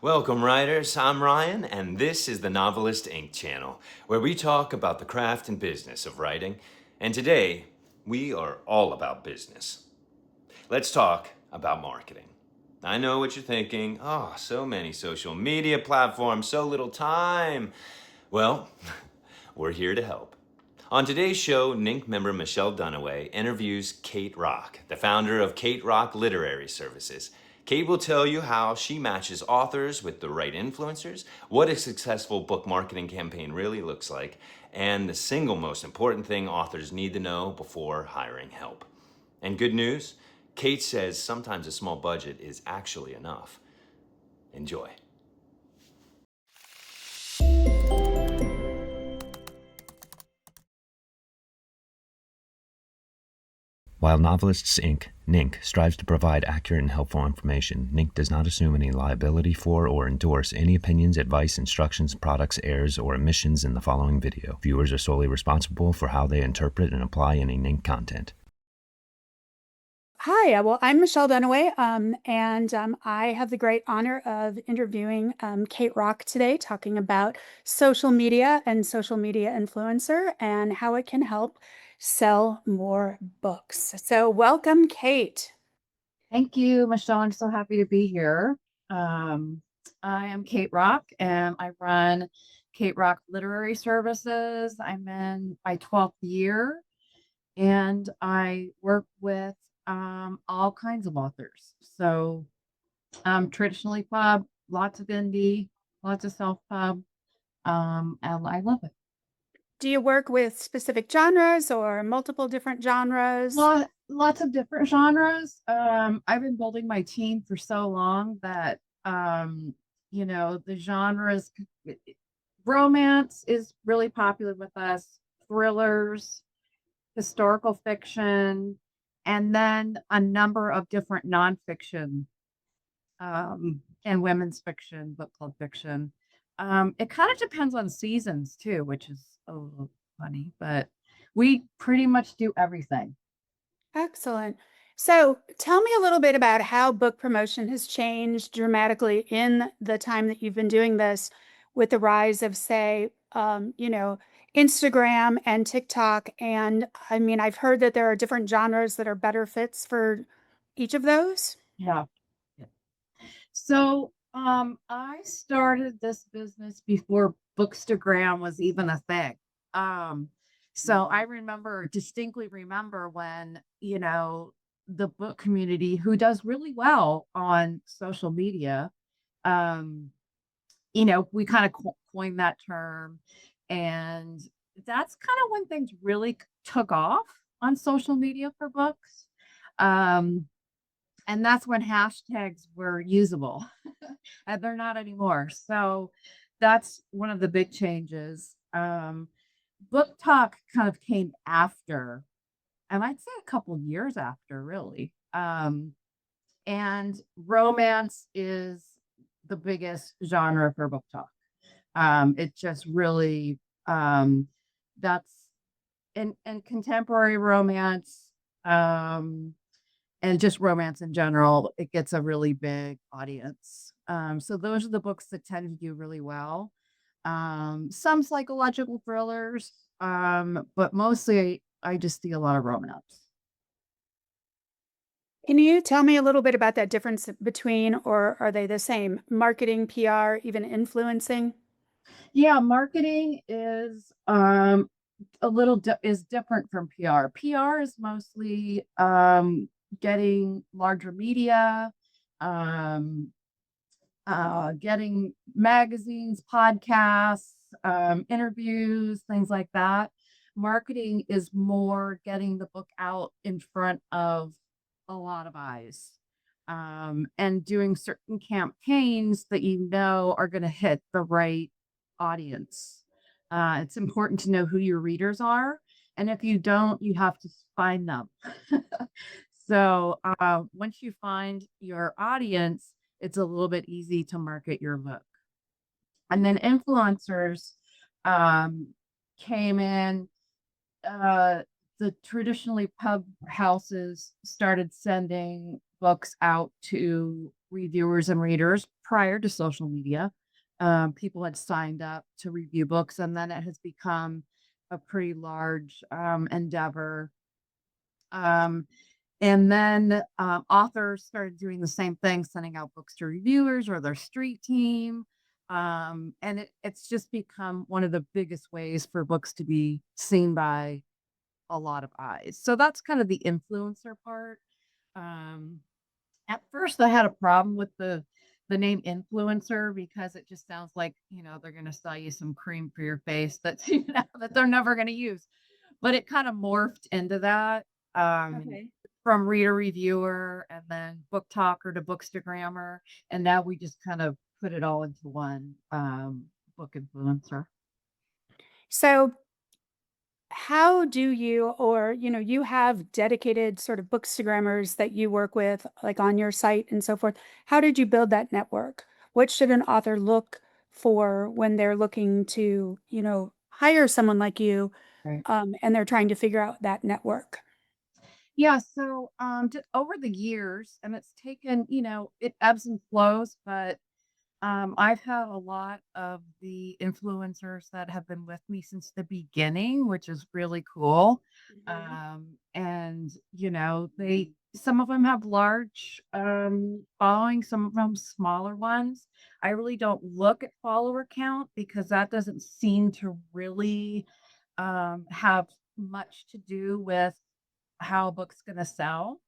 Welcome, writers. I'm Ryan, and this is the Novelist Inc. channel, where we talk about the craft and business of writing. And today, we are all about business. Let's talk about marketing. I know what you're thinking. Oh, so many social media platforms, so little time. Well, we're here to help. On today's show, NINC member Michele Dunaway interviews Kate Rock, the founder of Kate Rock Literary Services. Kate will tell you how she matches authors with the right influencers, what a successful book marketing campaign really looks like, and the single most important thing authors need to know before hiring help. And good news, Kate says sometimes a small budget is actually enough. Enjoy. While Novelists Inc., NINC, strives to provide accurate and helpful information, NINC does not assume any liability for or endorse any opinions, advice, instructions, products, errors, or omissions in the following video. Viewers are solely responsible for how they interpret and apply any NINC content. Hi, well, I'm Michele Dunaway, and I have the great honor of interviewing Kate Rock today, talking about social media and social media influencer and how it can help sell more books. So, welcome, Kate. Thank you, Michelle. I'm so happy to be here. Um, I am Kate Rock, and I run Kate Rock Literary Services. I'm in my 12th year, and I work with all kinds of authors. So, traditionally pub, lots of indie, lots of self pub, and I love it. Do you work with specific genres or multiple different genres? Lots of different genres. I've been building my team for so long that the genres romance is really popular with us, thrillers, historical fiction, and then a number of different nonfiction and women's fiction, book club fiction. It kind of depends on seasons too, which is a little funny, but we pretty much do everything. Excellent. So, tell me a little bit about how book promotion has changed dramatically in the time that you've been doing this with the rise of, say, Instagram and TikTok. And I mean, I've heard that there are different genres that are better fits for each of those. Yeah. Yeah. So, I started this business before Bookstagram was even a thing. So I distinctly remember when, the book community who does really well on social media, um, we kind of coined that term. And that's kind of when things really took off on social media for books. Um, and that's when hashtags were usable, and they're not anymore. So that's one of the big changes. Book Talk kind of came after, and I'd say a couple years after, really. And romance is the biggest genre for Book Talk. It just really that's in contemporary romance. And just romance in general, it gets a really big audience. So those are the books that tend to do really well. Some psychological thrillers, but mostly I just see a lot of romance. Can you tell me a little bit about that difference between, or are they the same? Marketing, PR, even influencing? Yeah, marketing is is different from PR. PR is mostly getting larger media, um, getting magazines, podcasts, interviews, things like that. Marketing is more getting the book out in front of a lot of eyes, and doing certain campaigns that are going to hit the right audience. It's important to know who your readers are. And if you don't, you have to find them. So once you find your audience, it's a little bit easy to market your book. And then influencers came in. The traditionally pub houses started sending books out to reviewers and readers prior to social media. People had signed up to review books, and then it has become a pretty large endeavor. Um, and then authors started doing the same thing, sending out books to reviewers or their street team. And it's just become one of the biggest ways for books to be seen by a lot of eyes. So that's kind of the influencer part. Um, at first, I had a problem with the name influencer because it just sounds like, they're going to sell you some cream for your face that that they're never going to use. But it kind of morphed into that. Um, Okay. from reader reviewer and then book talker to bookstagrammer, and now we just kind of put it all into one book influencer. So how do you, or, you have dedicated sort of bookstagrammers that you work with, like on your site and so forth. How did you build that network? What should an author look for when they're looking to, hire someone like you, Right. and they're trying to figure out that network? Yeah, so over the years, and it's taken, it ebbs and flows, but I've had a lot of the influencers that have been with me since the beginning, which is really cool. Mhm. And some of them have large followings, some of them smaller ones. I really don't look at follower count because that doesn't seem to really have much to do with how a book's going to sell.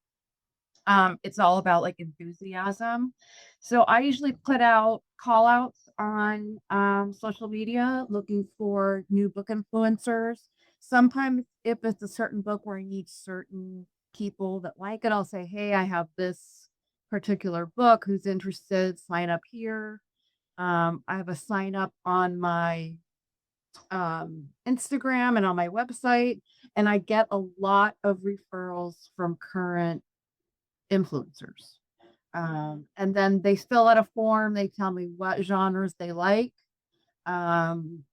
It's all about like enthusiasm. So I usually put out call outs on social media looking for new book influencers. Sometimes if it's a certain book where I need certain people that like it, I'll say, hey, I have this particular book, who's interested, sign up here. I have a sign up on my Instagram and on my website, and I get a lot of referrals from current influencers. And then they fill out a form, they tell me what genres they like. Um,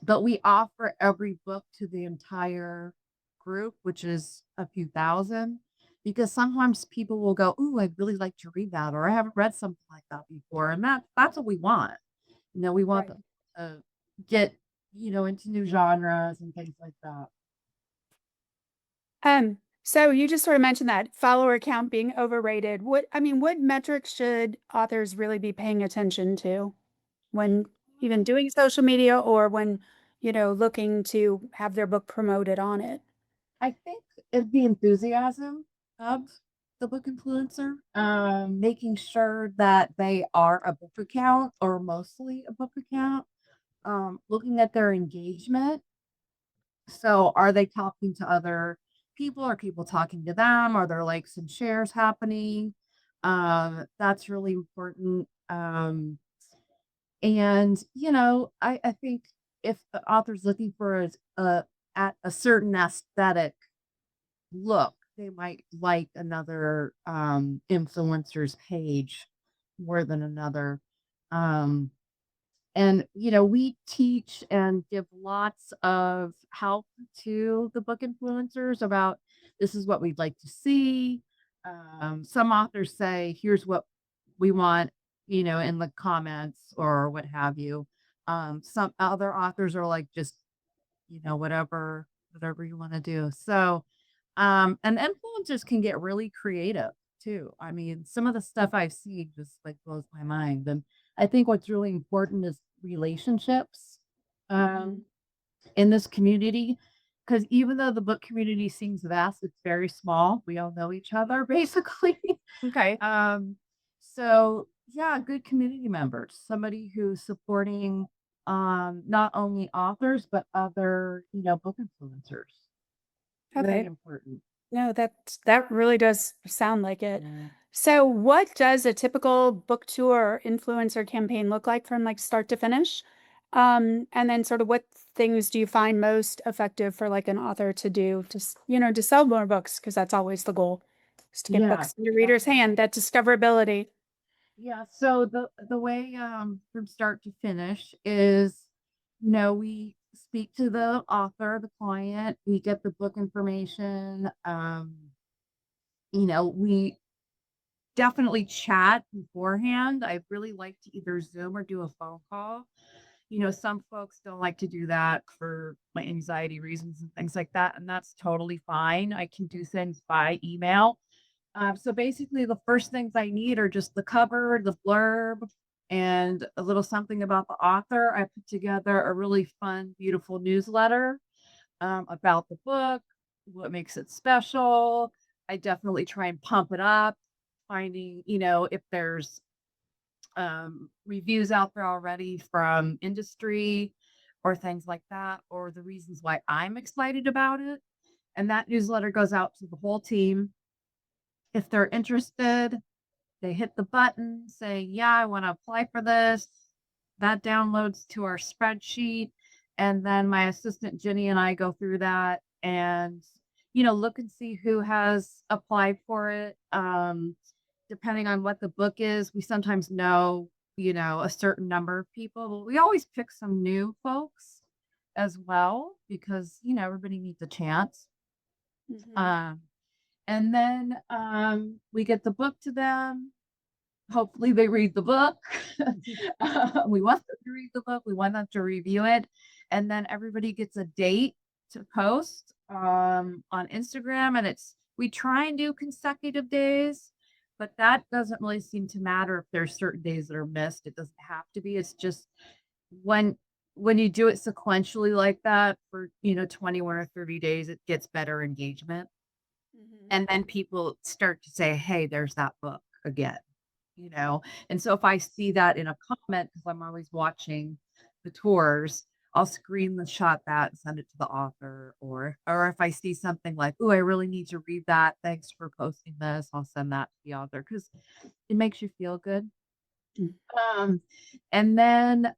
but we offer every book to the entire group, which is a few thousand, because sometimes people will go, "Ooh, I'd really like to read that," or "I haven't read something like that before," and that's what we want. We want Right. them to get into new genres and things like that. So you just sort of mentioned that follower count being overrated. What metrics should authors really be paying attention to when even doing social media or when, looking to have their book promoted on it? I think it's the enthusiasm of the book influencer, making sure that they are a book account or mostly a book account, looking at their engagement. So, are they talking to other people? Are people talking to them? Are there likes and shares happening? That's really important. And I think if the author's looking for at a certain aesthetic look, they might like another influencer's page more than another. Um, and we teach and give lots of help to the book influencers about this is what we'd like to see. Some authors say, here's what we want, in the comments or what have you. Some other authors are like, just, whatever you want to do. So, and influencers can get really creative too. I mean, some of the stuff I've seen just like blows my mind. And I think what's really important is relationships Mhm. um, in this community. Because even though the book community seems vast, it's very small. We all know each other basically. Okay. So yeah, good community members, somebody who's supporting not only authors but other, book influencers. Very Okay. important. No, that really does sound like it. Yeah. So what does a typical book tour or influencer campaign look like from like start to finish? And then sort of what things do you find most effective for like an author to do to, to sell more books? Because that's always the goal, is to get Yeah. books in the reader's hand, that discoverability. Yeah. So the way from start to finish is, we speak to the author, the client, we get the book information. We definitely chat beforehand. I really like to either Zoom or do a phone call. Some folks don't like to do that for my anxiety reasons and things like that, and that's totally fine. I can do things by email. So basically, the first things I need are just the cover, the blurb, and a little something about the author. I put together a really fun, beautiful newsletter about the book, what makes it special. I definitely try and pump it up, finding, if there's reviews out there already from industry or things like that, or the reasons why I'm excited about it. And that newsletter goes out to the whole team. If they're interested, they hit the button saying, yeah, I want to apply for this. That downloads to our spreadsheet. And then my assistant Jenny and I go through that and, look and see who has applied for it. Depending on what the book is, we sometimes know, a certain number of people, but we always pick some new folks as well because, everybody needs a chance. Mhm. And then we get the book to them. Hopefully they read the book. We want them to read the book. We want them to review it. And then everybody gets a date to post on Instagram. And we try and do consecutive days, but that doesn't really seem to matter if there's certain days that are missed. It doesn't have to be. It's just when you do it sequentially like that for 21 or 30 days, it gets better engagement. Mhm. And then people start to say, hey, there's that book again. And so if I see that in a comment, because I'm always watching the tours, I'll screenshot that and send it to the author. Or if I see something like, oh, I really need to read that, thanks for posting this, I'll send that to the author because it makes you feel good. Mm. And then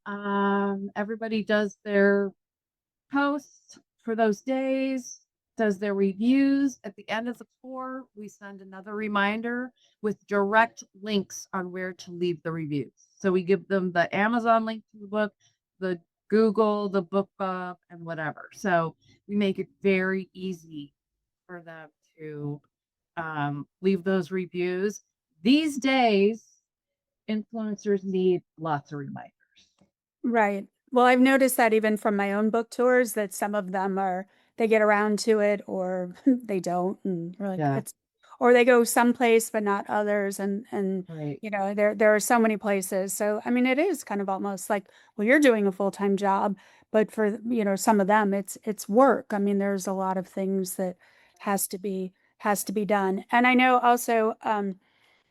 everybody does their posts for those days, does their reviews. At the end of the tour, we send another reminder with direct links on where to leave the reviews. So we give them the Amazon link to the book, the Google, the BookBub, and whatever. So we make it very easy for them to leave those reviews. These days, influencers need lots of reminders. Right. Well, I've noticed that even from my own book tours that some of them they get around to it or they don't and you're like Yeah, it's or they go someplace but not others and right. there are so many places. So I mean it is kind of almost like well you're doing a full-time job, but for some of them it's work. I mean there's a lot of things that has to be done. And I know also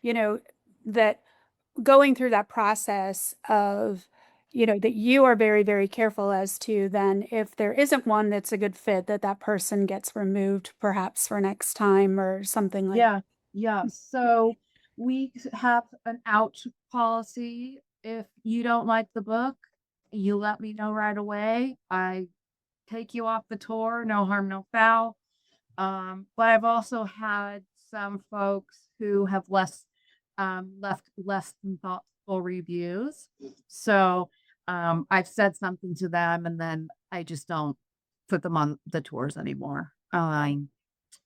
you know that going through that process of that you are very very careful as to then if there isn't one that's a good fit that person gets removed perhaps for next time or something like Yeah, yeah. So we have an out policy. If you don't like the book, you let me know right away. I take you off the tour, no harm, no foul. But I've also had some folks who have left less than thoughtful reviews. So I've said something to them and then I just don't put them on the tours anymore.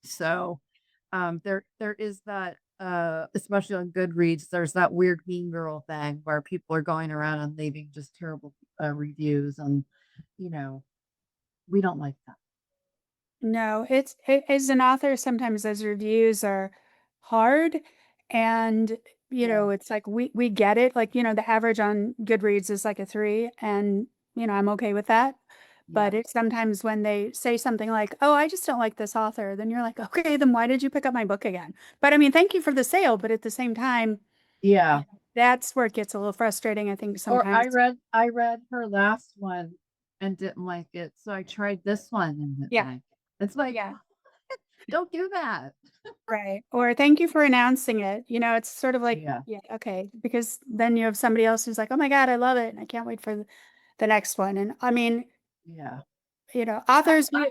So there is that especially on Goodreads, there's that weird mean girl thing where people are going around and leaving just terrible reviews and you know, we don't like that. no, as an author, sometimes those reviews are hard and Yeah. it's like we get it. Like, the average on Goodreads is like a 3 and I'm okay with that. Yeah. But it's sometimes when they say something like, "Oh, I just don't like this author," then you're like, "Okay, then why did you pick up my book again?" But I mean, thank you for the sale, but at the same time, Yeah. that's where it gets a little frustrating, I think Or sometimes. I read her last one and didn't like it. So I tried this one and didn't Yeah. like it. It's like, Yeah. don't do that. Right. Or thank you for announcing it. It's sort of like, Yeah. yeah, okay. Because then you have somebody else who's like, oh my God, I love it. And I can't wait for the next one. And I mean, Yeah. authors, I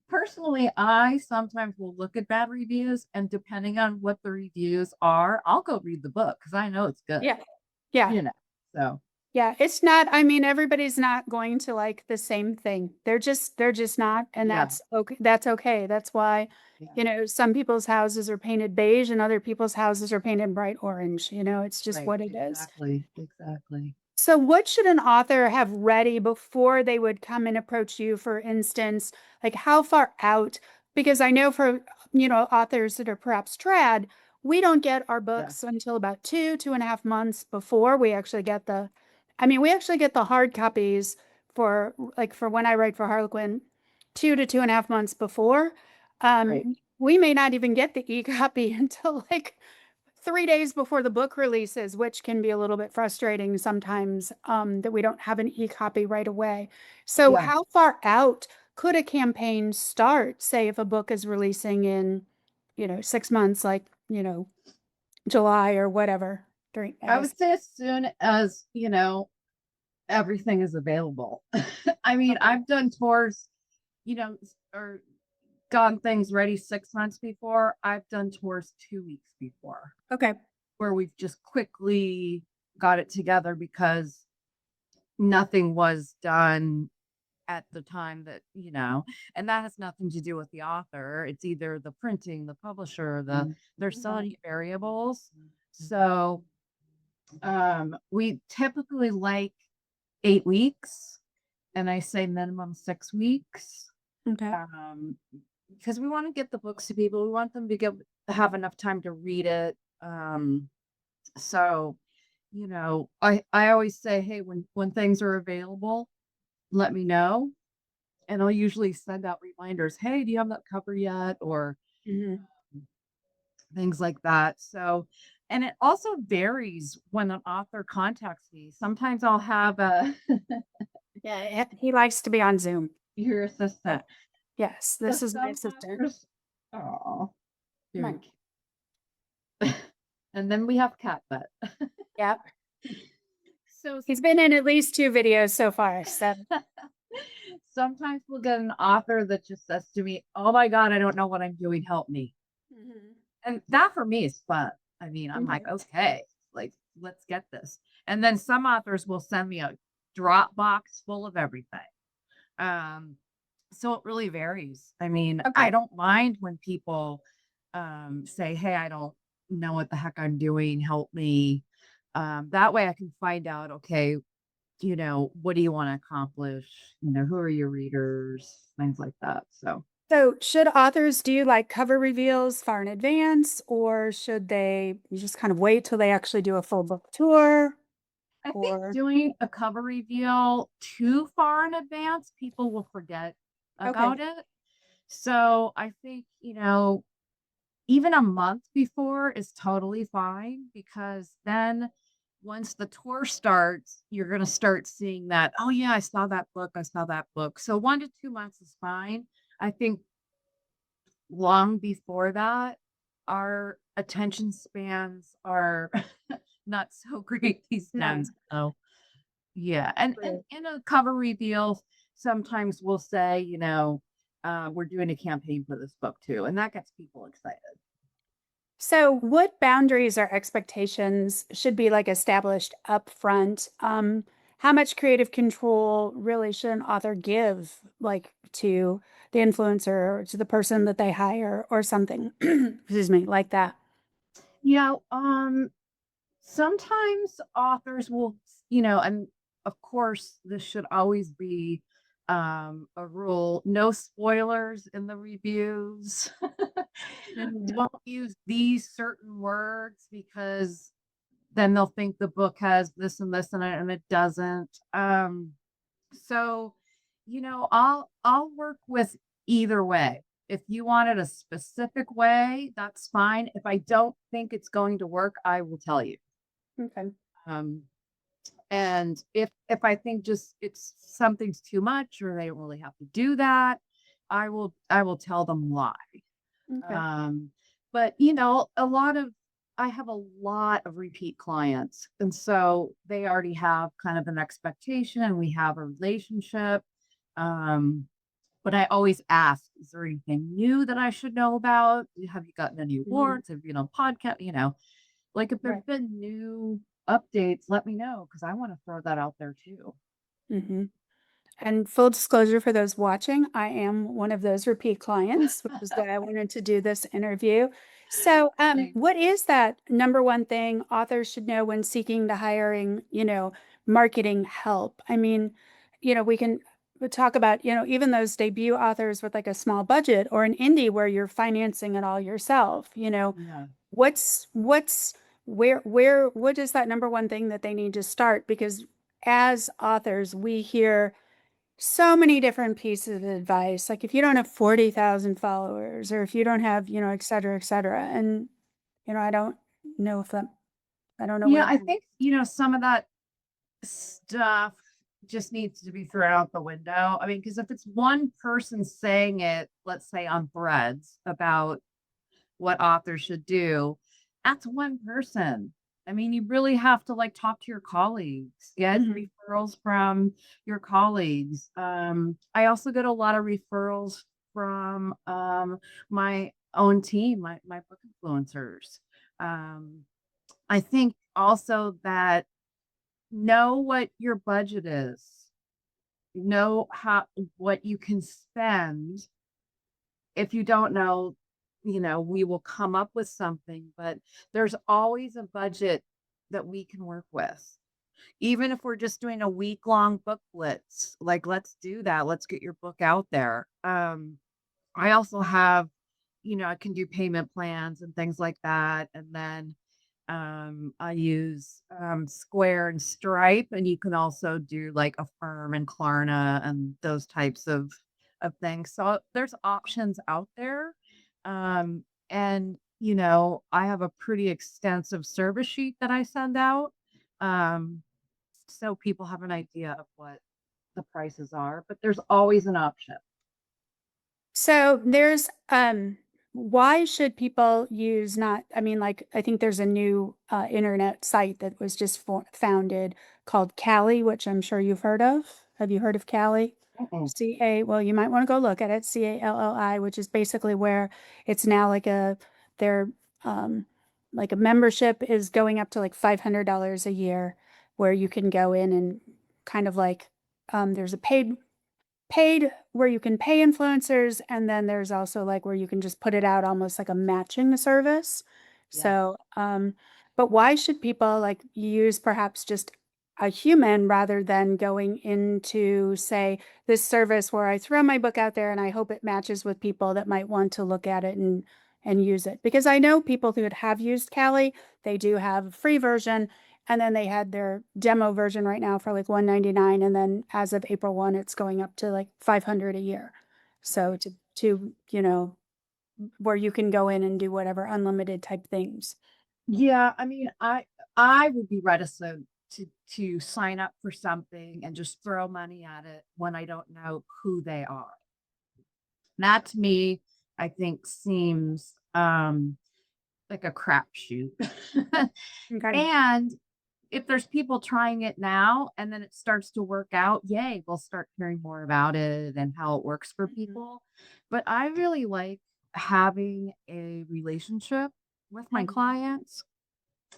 personally, I sometimes will look at bad reviews and depending on what the reviews are, I'll go read the book because I know it's good, yeah, yeah. you know. So Yeah, it's not, I mean, everybody's not going to like the same thing. They're just not, and Yeah. that's okay. That's okay. That's why, Yeah. some people's houses are painted beige and other people's houses are painted bright orange. It's just Right. what it is. Exactly. Exactly. So what should an author have ready before they would come and approach you, for instance? Like how far out? Because I know for, authors that are perhaps trad, we don't get our Yeah. books until about 2.5 months before we actually get we actually get the hard copies for when I write for Harlequin, 2 to 2.5 months before. Right. We may not even get the e-copy until like 3 days before the book releases, which can be a little bit frustrating sometimes, that we don't have an e-copy right away. So Yeah. how far out could a campaign start, say if a book is releasing in, 6 months, like, July or whatever, during, I I guess. would say as soon as, everything is available. I mean, Okay. I've done tours, or gotten things ready 6 months before. I've done tours 2 weeks before Okay. where we've just quickly got it together because nothing was done at the time that, and that has nothing to do with the author. It's either the printing, the publisher, there's so many variables. So we typically like 8 weeks, and I say minimum 6 weeks. Okay. Because we want to get the books to people. We want them to have enough time to read it. So, I always say, hey, when things are available, let me know. And I'll usually send out reminders. Hey, do you have that cover yet? Or Mhm. things like that. So, and it also varies when an author contacts me. Sometimes I'll have Yeah, he likes to be on Zoom. your assistant. Yes, So this is my some assistant. authors, oh, Come on. and then we have cat butt. Yep. So He's been in at least 2 videos so far, so. sometimes we'll get an author that just says to me, "Oh my God, I don't know what I'm doing. Help me." Mhm. And that for me is fun. I mean, I'm like, Okay. okay, like, let's get this. And then some authors will send me a Dropbox full of everything. Um, so it really varies. I mean, I Okay. don't mind when people say, hey, I don't know what the heck I'm doing. Help me. That way I can find out, okay, what do you want to accomplish? Who are your readers? Things like that. So So should authors do like cover reveals far in advance, or should they you just kind of wait till they actually do a full book tour? I think Or doing a cover reveal too far in advance, people will forget okay. about it. So I think, even a month before is totally fine because then once the tour starts, you're going to start seeing that, oh, yeah, I saw that book. I saw that book. So 1 to 2 months is fine. I think long before that, our attention spans are not so great these No. days. So, yeah. And True. in a cover reveal, sometimes we'll say, we're doing a campaign for this book too. And that gets people excited. So what boundaries or expectations should be like established up front? How much creative control really should an author give like to the influencer or to the person that they hire or something? Excuse me, like that. Yeah, sometimes authors will, and of course, this should always be a rule, no spoilers in the reviews. Mhm. Don't use these certain words because then they'll think the book has this and this in it and it doesn't. So, I'll work with either way. If you want it a specific way, that's fine. If I don't think it's going to work, I will tell you. Okay. Um, and if I think just it's something's too much or they don't really have to do that, I will tell them why. Okay. Um, but I have a lot of repeat clients, and so they already have kind of an expectation, and we have a relationship. Um, but I always ask, is there anything new that I should know about? Have you gotten any Mhm. awards? Have you been on podcast? Like if Right. there've been new updates, let me know because I want to throw that out there too. Mm-hmm. And full disclosure for those watching, I am one of those repeat clients, which is why I wanted to do this interview. So, Thanks. what is that number one thing authors should know when seeking to hiring, marketing help? I mean, we can talk about, even those debut authors with like a small budget or an indie where you're financing it all yourself, Yeah. what's what is that number one thing that they need to start? Because as authors, we hear so many different pieces of advice. Like if you don't have 40,000 followers or if you don't have, et cetera, et cetera. And, I don't know if that, I don't know Yeah, where. I think, some of that stuff just needs to be thrown out the window. I mean, because if it's one person saying it, let's say on threads about what authors should do, that's one person. I mean, you really have to like talk to your colleagues, get Mhm. referrals from your colleagues. I also get a lot of referrals from my own team, my book influencers. Um, I think also that know what your budget is, know what you can spend. If you don't know, we will come up with something, but there's always a budget that we can work with. Even if we're just doing a week-long book blitz, like let's do that. Let's get your book out there. I also have, I can do payment plans and things like that. And then I use Square and Stripe, and you can also do like Affirm and Klarna and those types of things. So there's options out there. And I have a pretty extensive service sheet that I send out. Um, so people have an idea of what the prices are, but there's always an option. So there's why should people use not I mean like I think there's a new internet site that was just founded called Cali, which I'm sure you've heard of. Have you heard of Cali? Mm-mm. Well, you might want to go look at it, CALLI, which is basically where it's now like their like a membership is going up to like $500 a year where you can go in and kind of like there's a paid where you can pay influencers, and then there's also like where you can just put it out almost like a matching service. Yes. So but why should people like use perhaps just a human rather than going into, say, this service where I throw my book out there and I hope it matches with people that might want to look at it and use it? Because I know people who have used Cali, they do have a free version, and then they had their demo version right now for like $199, and then as of April 1, it's going up to like $500 a year. So Right. to where you can go in and do whatever unlimited type things. Yeah, I mean, I would be reticent to sign up for something and just throw money at it when I don't know who they are. That to me, I think seems like a crapshoot. Okay. And if there's people trying it now and then it starts to work out, yay, we'll start hearing more about it and how it works for Mhm. people. But I really like having a relationship with my Mhm. clients.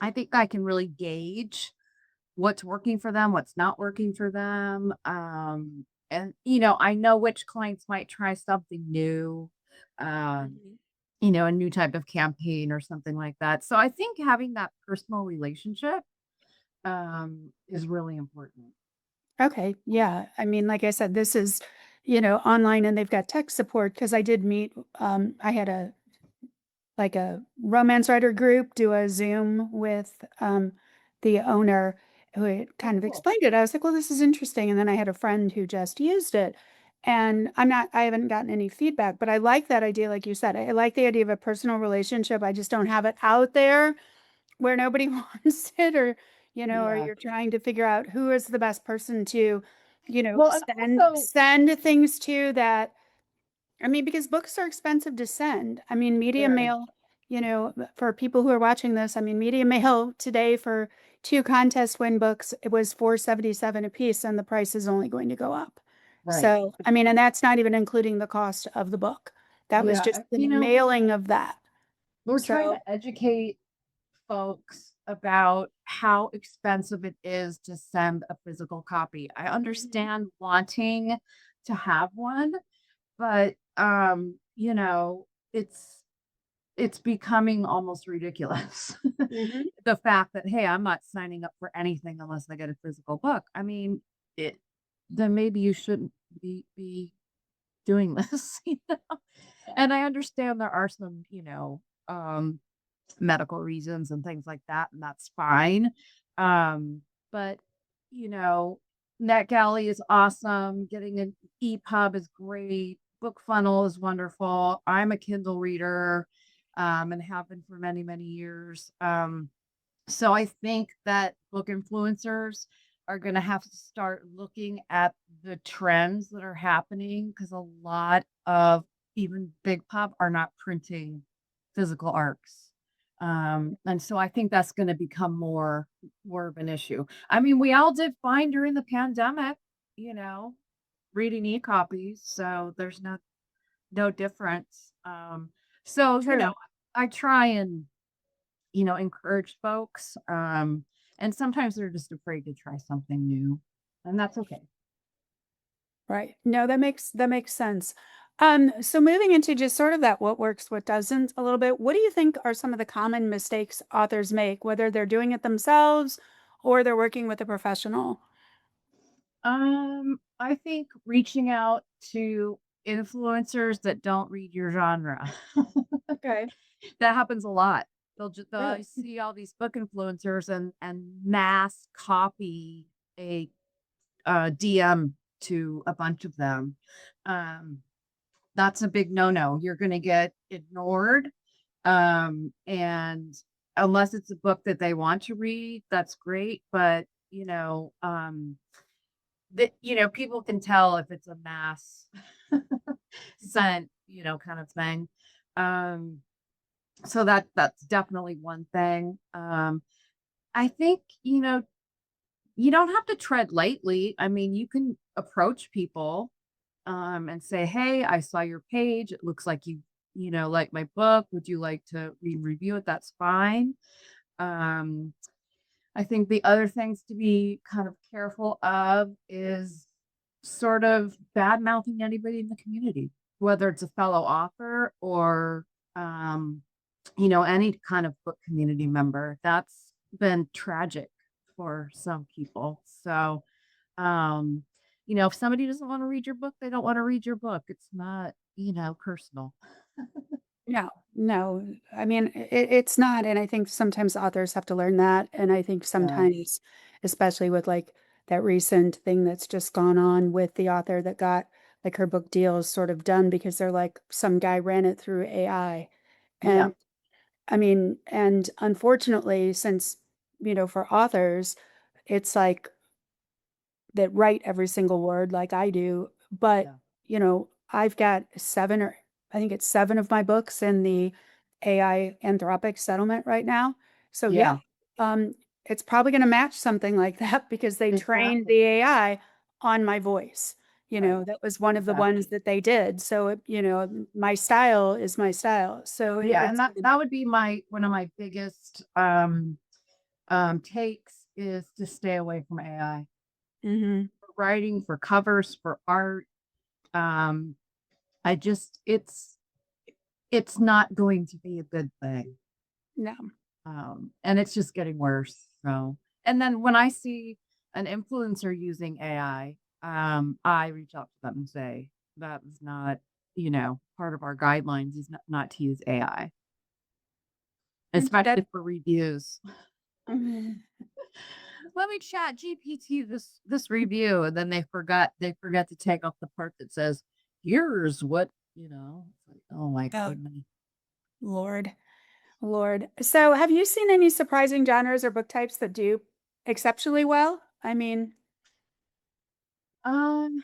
I think I can really gauge what's working for them, what's not working for them. And I know which clients might try something new, um, Mhm. a new type of campaign or something like that. So I think having that personal relationship is really important. Okay. Yeah. I mean, like I said, this is, online and they've got tech support because I did meet, I had a romance writer group do a Zoom with the owner who had Oh, kind of cool. explained it. I was like, well, this is interesting. And then I had a friend who just used it. And I haven't gotten any feedback, but I like that idea. Like you said, I like the idea of a personal relationship. I just don't have it out there where nobody wants it, or Yeah. you're trying to figure out who is the best person to, Well, and also, send things to that. I mean, because books are expensive to send. I mean, media very, mail, for people who are watching this, I mean, media mail today for two contest win books, it was 477 a piece, and the price is only going to go up. right. So, I mean, and that's not even including the cost of the book. That was Yeah. just the mailing of that. We're trying So, to educate folks about how expensive it is to send a physical copy. I understand wanting to have one, but you know, it's becoming almost ridiculous. Mhm. The fact that, hey, I'm not signing up for anything unless I get a physical book. I mean, it then maybe you shouldn't be doing this, you know? And I understand there are some, medical reasons and things like that, and that's fine. But you know, NetGalley is awesome. Getting an EPUB is great. Book Funnel is wonderful. I'm a Kindle reader, and have been for many, many years. So I think that book influencers are going to have to start looking at the trends that are happening because a lot of even big pub are not printing physical arcs. And so I think that's going to become more of an issue. I mean, we all did fine during the pandemic, you know, reading e-copies, so there's no difference. So True. I try and encourage folks. And sometimes they're just afraid to try something new, and that's okay. Right. No, that makes sense. So moving into just sort of that what works, what doesn't a little bit, what do you think are some of the common mistakes authors make, whether they're doing it themselves or they're working with a professional? I think reaching out to influencers that don't read your genre. Okay. That happens a lot. They'll Really? see all these book influencers and mass copy a DM to a bunch of them. Um, that's a big no-no. You're going to get ignored. And unless it's a book that they want to read, that's great. But, people can tell if it's a mass sent, kind of thing. Um, so that's definitely one thing. I think, you don't have to tread lightly. I mean, you can approach people and say, "Hey, I saw your page. It looks like you like my book. Would you like to read review it?" That's fine. Um, I think the other things to be kind of careful of is sort of bad mouthing anybody in the community, whether it's a fellow author or any kind of book community member. That's been tragic for some people. So um, if somebody doesn't want to read your book, they don't want to read your book. It's not, personal. No, no. I mean, it's not. And I think sometimes authors have to learn that. And I think Yeah. sometimes, especially with like that recent thing that's just gone on with the author that got like her book deals sort of done because they're like some guy ran it through AI. Yeah. And I mean, and unfortunately, since, for authors, it's like that write every single word like I do, but, Yeah. I've got I think it's 7 of my books in the AI Anthropic settlement right now. So yeah, Yeah. um, it's probably going to match something like that because they trained Exactly. the AI on my voice. Right. That was one of the ones Exactly. that they did. So, my style is my style. So Yeah, and it's that would be my one of my biggest takes is to stay away from AI. Mhm. For writing, for covers, for art. Um, I just it's not going to be a good thing. No. And it's just getting worse. So, and then when I see an influencer using AI, I reach out to them and say that is not, part of our guidelines is not to use AI, That especially for reviews. Mhm. Let me chat GPT this review, and then they forget to take off the part that says, "Here's what." It's like, oh my Oh, goodness. Lord. Lord. So, have you seen any surprising genres or book types that do exceptionally well? I mean, Um,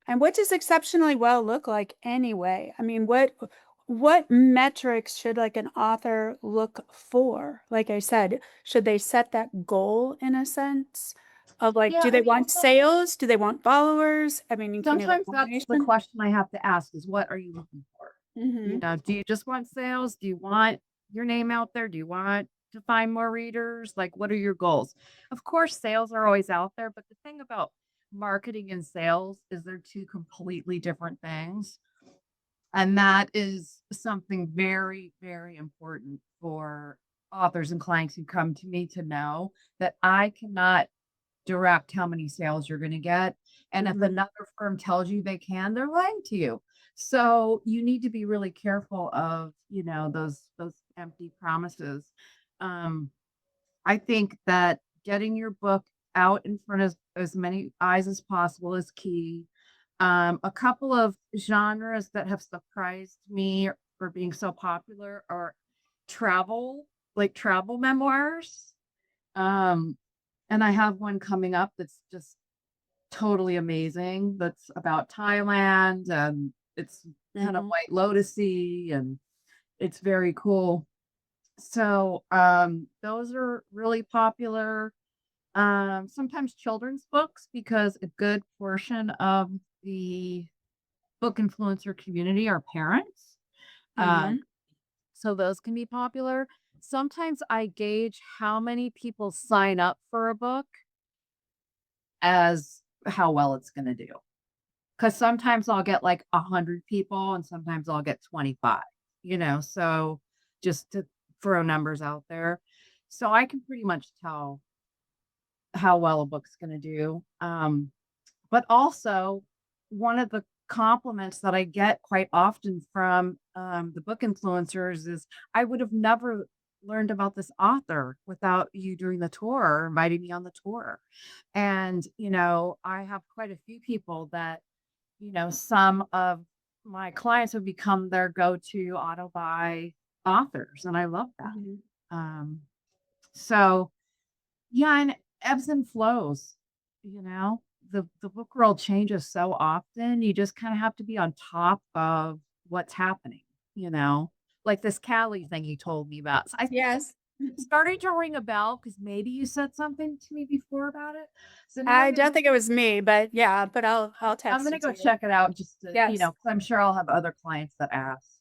and what does exceptionally well look like anyway? I mean, what metrics should like an author look for? Like I said, should they set that goal in a sense of like, yeah, do I they mean, want sales? Do they want followers? I mean, can you like sometimes that's the combination? question I have to ask is what are you looking for? Mm-hmm. Do you just want sales? Do you want your name out there? Do you want to find more readers? Like, what are your goals? Of course, sales are always out there, but the thing about marketing and sales is they're two completely different things. And that is something very, very important for authors and clients who come to me to know that I cannot direct how many sales you're going to get. And if Mhm. another firm tells you they can, they're lying to you. So you need to be really careful of, those empty promises. Um, I think that getting your book out in front of as many eyes as possible is key. A couple of genres that have surprised me for being so popular are travel, like travel memoirs. Um, and I have one coming up that's just totally amazing. That's about Thailand and it's kind of Mhm. White Lotusy and it's very cool. So those are really popular. Sometimes children's books because a good portion of the book influencer community are parents. Um, Mhm. so those can be popular. Sometimes I gauge how many people sign up for a book as how well it's going to do. Because sometimes I'll get like 100 people and sometimes I'll get 25, so just to throw numbers out there. So I can pretty much tell how well a book's going to do. But also, one of the compliments that I get quite often from the book influencers is I would have never learned about this author without you doing the tour or inviting me on the tour. And, I have quite a few people that, some of my clients have become their go to auto buy authors. And I love that. Mhm. Um, so, yeah, and ebbs and flows, you know? The book world changes so often, you just kinda have to be on top of what's happening, you know? Like this Cali thing you told me about. So I think Yes. it's starting to ring a bell because maybe you said something to me before about it. So now I don't think it was me, but yeah, but I'll I'm text gonna it go to you. check it out just to, Yes. 'cause I'm sure I'll have other clients that ask.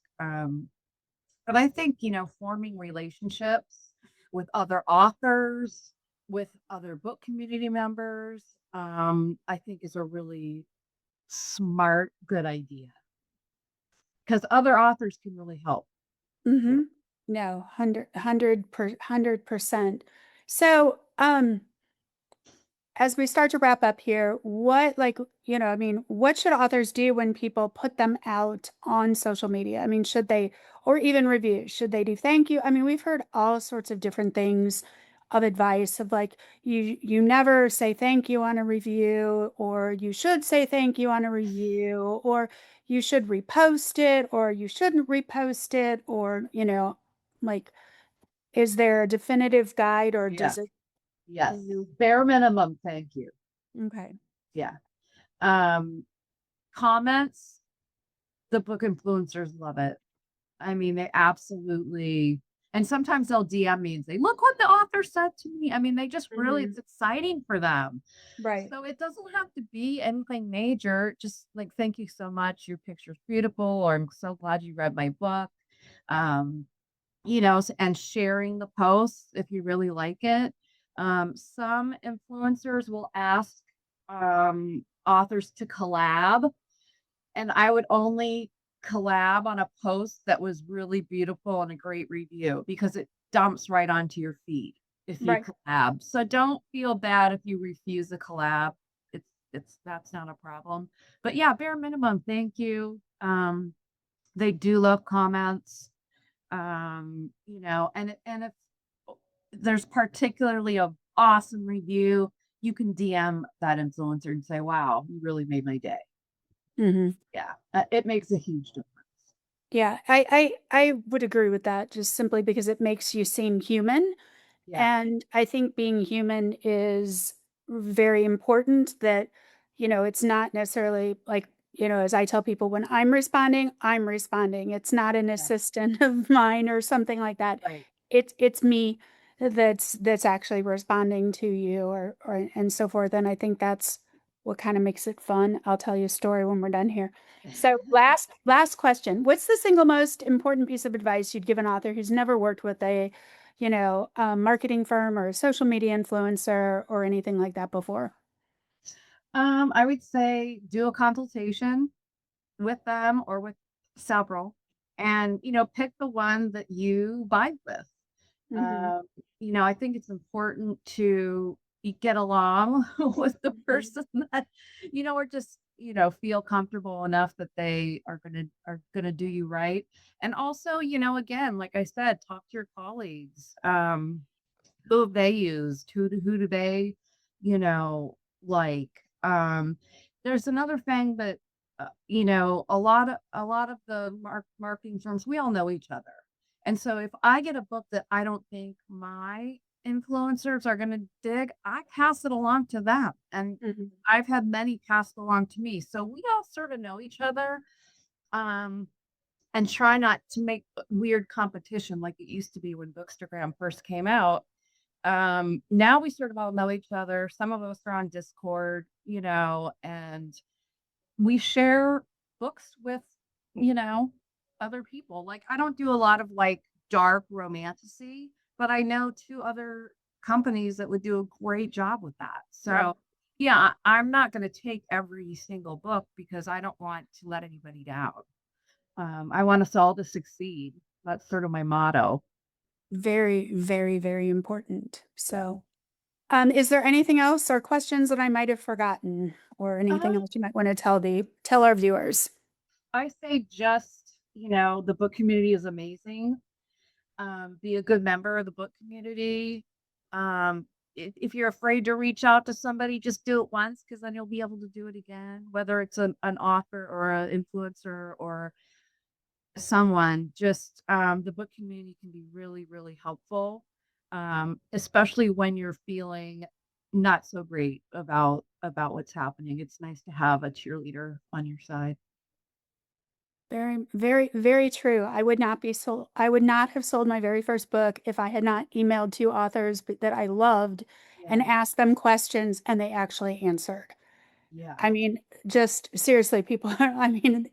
But I think, forming relationships with other authors, with other book community members, I think is a really smart, good idea because other authors can really help too. Mhm. No, 100%. So, as we start to wrap up here, what I mean, what should authors do when people put them out on social media? I mean, should they, or even reviews, should they do thank you? I mean, we've heard all sorts of different things of advice of like you never say thank you on a review, or you should say thank you on a review, or you should repost it, or you shouldn't repost it, or like is there a definitive guide, or Yeah. does it, Yes. you know, Bare minimum, thank you. okay. Yeah. Um, comments, the book influencers love it. I mean, they absolutely and sometimes they'll DM me and say, "Look what the author said to me." I mean, they just really Mhm. it's exciting for them. Right. So it doesn't have to be anything major. Just like, "Thank you so much. Your picture's beautiful," or "I'm so glad you read my book." Um, and sharing the posts if you really like it. Some influencers will ask authors to collab and I would only collab on a post that was really beautiful and a great review because it dumps right onto your feed if you Right. collab. So don't feel bad if you refuse a collab. It's that's not a problem. But yeah, bare minimum, thank you. They do love comments. And if there's particularly a awesome review, you can DM that influencer and say, "Wow, you really made my day." Mhm. Yeah, it makes a huge difference. Yeah, I would agree with that just simply because it makes you seem human, Yeah, and I think being human is very important that, it's not necessarily like, as I tell people when I'm responding, I'm responding. It's not an yeah, assistant of mine or something like that. right. It's me that's actually responding to you or and so forth. And I think that's what kind of makes it fun. I'll tell you a story when we're done here. So last question. What's the single most important piece of advice you'd give an author who's never worked with a marketing firm or a social media influencer or anything like that before? I would say do a consultation with them or with several and, pick the one that you vibe with. Hmm. Um, I think it's important to get along with the Hmm. person that, or just, feel comfortable enough that they are gonna do you right. And also, again, like I said, talk to your colleagues. Who have they used? Who do they, you know, like? There's another thing that a lot of the marketing firms, we all know each other. And so if I get a book that I don't think my influencers are going to dig, I pass it along to them. And Hmm. I've had many passed along to me. So we all sort of know each other. Um, and try not to make weird competition like it used to be when Bookstagram first came out. Now we sort of all know each other. Some of us are on Discord, and we share books with, you know, other people. Like I don't do a lot of like dark romantasy, but I know two other companies that would do a great job with that. Right. So yeah, I'm not going to take every single book because I don't want to let anybody down. I want us all to succeed. That's sort of my motto. Very, very, very important. Yeah. So, is there anything else or questions that I might have forgotten or anything Um, else you might want to tell our viewers? I say just, the book community is amazing. Be a good member of the book community. If you're afraid to reach out to somebody, just do it once because then you'll be able to do it again, whether it's an author or an influencer or someone. Just the book community can be really, really helpful, especially when you're feeling not so great about what's happening. It's nice to have a cheerleader on your side. Very, very, very true. I would not have sold my very first book if I had not emailed two authors that I loved and Yeah, asked them questions and they actually answered. yeah, I mean, just seriously, people, I mean,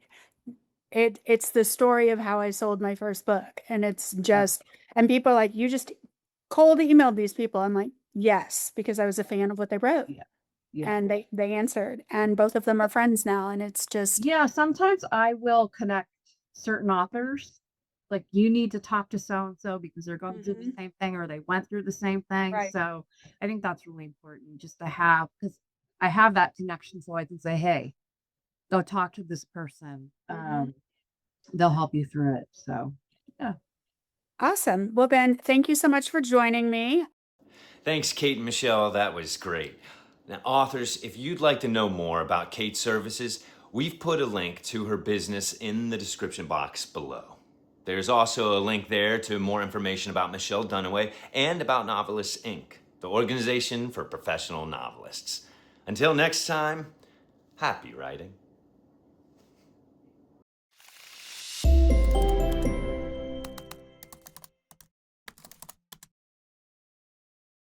it's the story of how I sold my first book. And it's yeah, just, and people are like, you just cold emailed these people. I'm like, yes, because I was a fan of what they wrote. yeah, yeah. And they answered. And both of them are friends now. And it's just, Yeah, sometimes I will connect certain authors. Like you need to talk to so and so because they're going through the mhm, same thing or they went through the same thing. right. So I think that's really important just to have because I have that connection so I can say, hey, go talk to this person. Mhm. They'll help you through it. So yeah. Awesome. Well, Ben, thank you so much for joining me. Thanks, Kate and Michelle. That was great. Now, authors, if you'd like to know more about Kate's services, we've put a link to her business in the description box below. There's also a link there to more information about Michele Dunaway and about Novelists Inc., the organization for professional novelists. Until next time, happy writing.